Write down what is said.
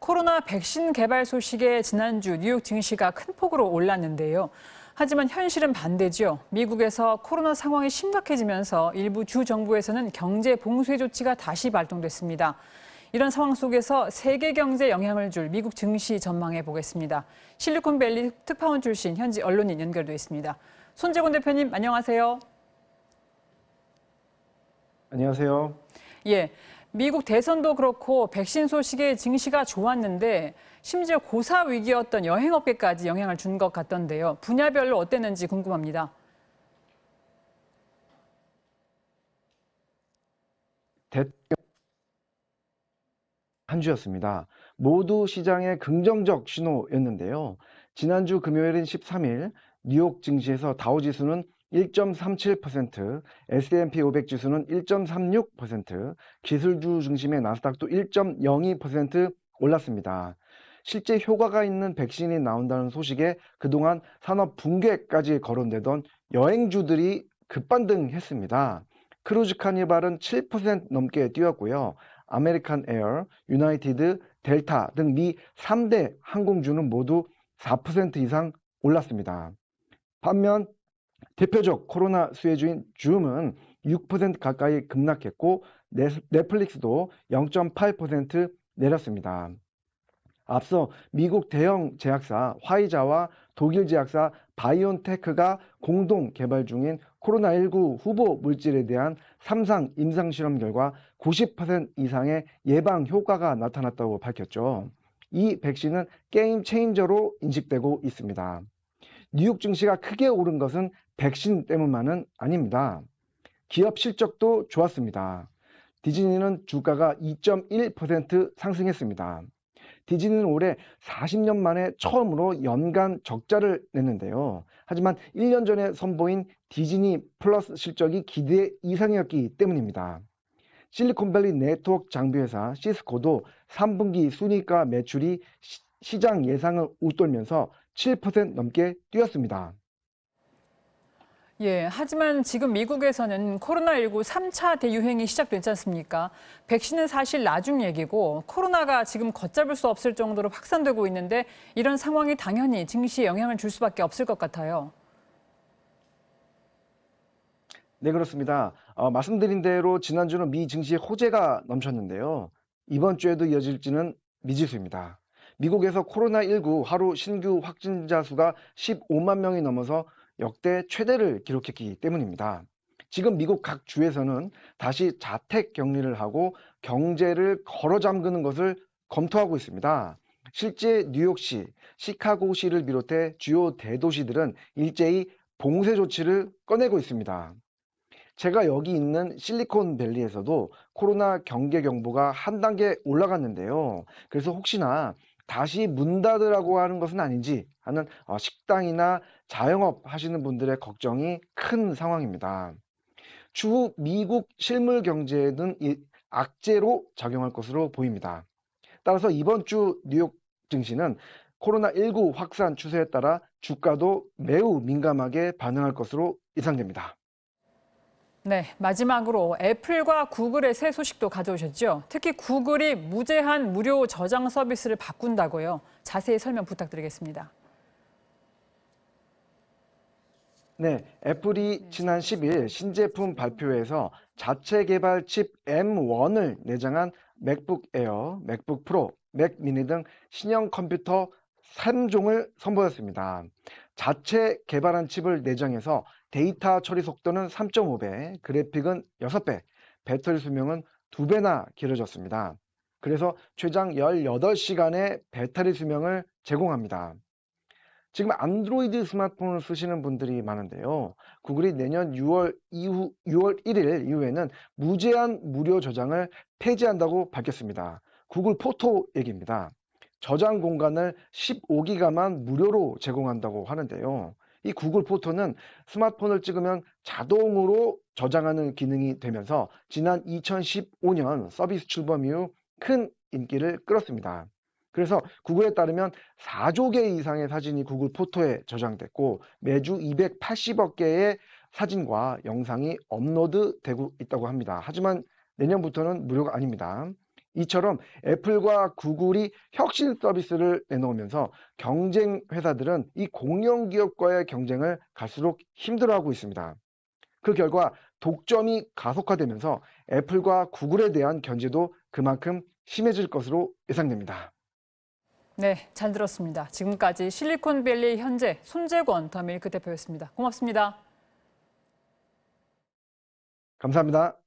코로나 백신 개발 소식에 지난주 뉴욕 증시가 큰 폭으로 올랐는데요. 하지만 현실은 반대죠. 미국에서 코로나 상황이 심각해지면서 일부 주 정부에서는 경제 봉쇄 조치가 다시 발동됐습니다. 이런 상황 속에서 세계 경제에 영향을 줄 미국 증시 전망해 보겠습니다. 실리콘밸리 특파원 출신 현지 언론인 연결돼 있습니다. 손재곤 대표님, 안녕하세요. 안녕하세요. 예, 미국 대선도 그렇고 백신 소식에 증시가 좋았는데 심지어 고사 위기였던 여행업계까지 영향을 준 것 같던데요. 분야별로 어땠는지 궁금합니다. 한 주였습니다. 모두 시장의 긍정적 신호였는데요. 지난주 금요일인 13일 뉴욕 증시에서 다우지수는 1.37%, S&P 500 지수는 1.36%, 기술주 중심의 나스닥도 1.02% 올랐습니다. 실제 효과가 있는 백신이 나온다는 소식에 그동안 산업 붕괴까지 거론되던 여행주들이 급반등했습니다. 크루즈 카니발은 7% 넘게 뛰었고요. 아메리칸 에어, 유나이티드, 델타 등 미 3대 항공주는 모두 4% 이상 올랐습니다. 반면 대표적 코로나 수혜주인 줌은 6% 가까이 급락했고 넷플릭스도 0.8% 내렸습니다. 앞서 미국 대형 제약사 화이자와 독일 제약사 바이온테크가 공동 개발 중인 코로나19 후보 물질에 대한 3상 임상실험 결과 90% 이상의 예방 효과가 나타났다고 밝혔죠. 이 백신은 게임 체인저로 인식되고 있습니다. 뉴욕 증시가 크게 오른 것은 백신 때문만은 아닙니다. 기업 실적도 좋았습니다. 디즈니는 주가가 2.1% 상승했습니다. 디즈니는 올해 40년 만에 처음으로 연간 적자를 냈는데요. 하지만 1년 전에 선보인 디즈니 플러스 실적이 기대 이상이었기 때문입니다. 실리콘밸리 네트워크 장비회사 시스코도 3분기 순이익과 매출이 시장 예상을 웃돌면서 7% 넘게 뛰었습니다. 예, 하지만 지금 미국에서는 코로나19 3차 대유행이 시작됐지 않습니까? 백신은 사실 나중 얘기고 코로나가 지금 걷잡을 수 없을 정도로 확산되고 있는데 이런 상황이 당연히 증시에 영향을 줄 수밖에 없을 것 같아요. 네, 그렇습니다. 말씀드린 대로 지난주는 미 증시에 호재가 넘쳤는데요. 이번 주에도 이어질지는 미지수입니다. 미국에서 코로나19 하루 신규 확진자 수가 15만 명이 넘어서 역대 최대를 기록했기 때문입니다. 지금 미국 각 주에서는 다시 자택 격리를 하고 경제를 걸어 잠그는 것을 검토하고 있습니다. 실제 뉴욕시, 시카고시를 비롯해 주요 대도시들은 일제히 봉쇄 조치를 꺼내고 있습니다. 제가 여기 있는 실리콘밸리에서도 코로나 경계 경보가 한 단계 올라갔는데요. 그래서 혹시나 다시 문 닫으라고 하는 것은 아닌지 하는 식당이나 자영업 하시는 분들의 걱정이 큰 상황입니다. 추후 미국 실물 경제에는 이 악재로 작용할 것으로 보입니다. 따라서 이번 주 뉴욕 증시는 코로나19 확산 추세에 따라 주가도 매우 민감하게 반응할 것으로 예상됩니다. 네, 마지막으로 애플과 구글의 새 소식도 가져오셨죠? 특히 구글이 무제한 무료 저장 서비스를 바꾼다고요. 자세히 설명 부탁드리겠습니다. 네, 애플이 지난 10일 신제품 발표회에서 자체 개발 칩 M1을 내장한 맥북 에어, 맥북 프로, 맥 미니 등 신형 컴퓨터 3종을 선보였습니다. 자체 개발한 칩을 내장해서 데이터 처리 속도는 3.5배, 그래픽은 6배, 배터리 수명은 2배나 길어졌습니다. 그래서 최장 18시간의 배터리 수명을 제공합니다. 지금 안드로이드 스마트폰을 쓰시는 분들이 많은데요. 구글이 내년 6월 1일 이후에는 무제한 무료 저장을 폐지한다고 밝혔습니다. 구글 포토 얘기입니다. 저장 공간을 15기가만 무료로 제공한다고 하는데요. 이 구글 포토는 스마트폰을 찍으면 자동으로 저장하는 기능이 되면서 지난 2015년 서비스 출범 이후 큰 인기를 끌었습니다. 그래서 구글에 따르면 4조 개 이상의 사진이 구글 포토에 저장됐고 매주 280억 개의 사진과 영상이 업로드되고 있다고 합니다. 하지만 내년부터는 무료가 아닙니다. 이처럼 애플과 구글이 혁신 서비스를 내놓으면서 경쟁 회사들은 이 공영 기업과의 경쟁을 갈수록 힘들어하고 있습니다. 그 결과 독점이 가속화되면서 애플과 구글에 대한 견제도 그만큼 심해질 것으로 예상됩니다. 네, 잘 들었습니다. 지금까지 실리콘밸리 현재 손재권 더밀크 대표였습니다. 고맙습니다. 감사합니다.